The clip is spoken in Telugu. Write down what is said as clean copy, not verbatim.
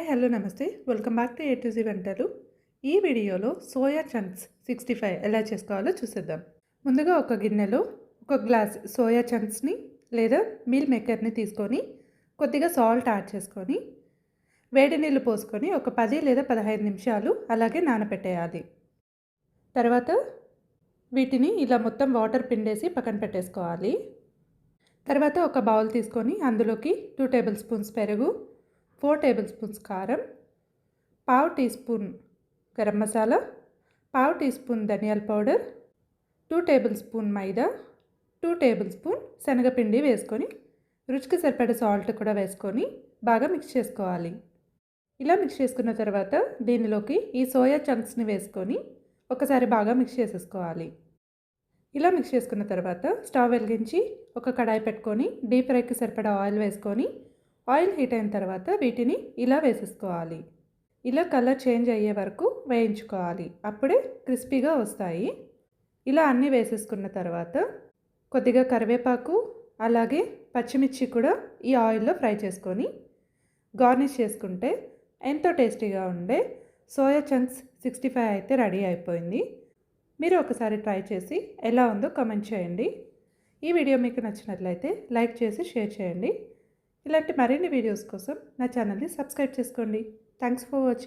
హలో నమస్తే welcome back to A to Z వంటలు. ఈ వీడియోలో సోయా చంక్స్ 65 ఎలా చేసుకోవాలో చూసేద్దాం. ముందుగా ఒక గిన్నెలో ఒక గ్లాస్ సోయా చంక్స్ని లేదా మీల్ మేకర్ని తీసుకొని కొద్దిగా సాల్ట్ యాడ్ చేసుకొని వేడి నీళ్ళు పోసుకొని ఒక 10 లేదా 15 నిమిషాలు అలాగే నానబెట్టేయాలి. తర్వాత వీటిని ఇలా మొత్తం వాటర్ పిండేసి పక్కన పెట్టేసుకోవాలి. తర్వాత ఒక బౌల్ తీసుకొని అందులోకి 2 టేబుల్ స్పూన్స్ పెరుగు, 4 టేబుల్ స్పూన్స్ కారం, పావు టీ స్పూన్ గరం మసాలా, పావు టీ స్పూన్ ధనియాల పౌడర్, 2 టేబుల్ స్పూన్ మైదా, 2 టేబుల్ స్పూన్ శనగపిండి వేసుకొని రుచికి సరిపడే సాల్ట్ కూడా వేసుకొని బాగా మిక్స్ చేసుకోవాలి. ఇలా మిక్స్ చేసుకున్న తర్వాత దీనిలోకి ఈ సోయా చంక్స్ని వేసుకొని ఒకసారి బాగా మిక్స్ చేసేసుకోవాలి. ఇలా మిక్స్ చేసుకున్న తర్వాత స్టవ్ వెలిగించి ఒక కడాయి పెట్టుకొని డీప్ ఫ్రైకి సరిపడా ఆయిల్ వేసుకొని ఆయిల్ హీట్ అయిన తర్వాత వీటిని ఇలా వేసేసుకోవాలి. ఇలా కలర్ చేంజ్ అయ్యే వరకు వేయించుకోవాలి. అప్పుడే క్రిస్పీగా వస్తాయి. ఇలా అన్నీ వేసేసుకున్న తర్వాత కొద్దిగా కరివేపాకు అలాగే పచ్చిమిర్చి కూడా ఈ ఆయిల్లో ఫ్రై చేసుకొని గార్నిష్ చేసుకుంటే ఎంతో టేస్టీగా ఉండే సోయా చంక్స్ 65 అయితే రెడీ అయిపోయింది. మీరు ఒకసారి ట్రై చేసి ఎలా ఉందో కామెంట్ చేయండి. ఈ వీడియో మీకు నచ్చినట్లయితే లైక్ చేసి షేర్ చేయండి. ఇలాంటి మరిన్ని వీడియోస్ కోసం నా ఛానల్ని సబ్స్క్రైబ్ చేసుకోండి. Thanks for watching.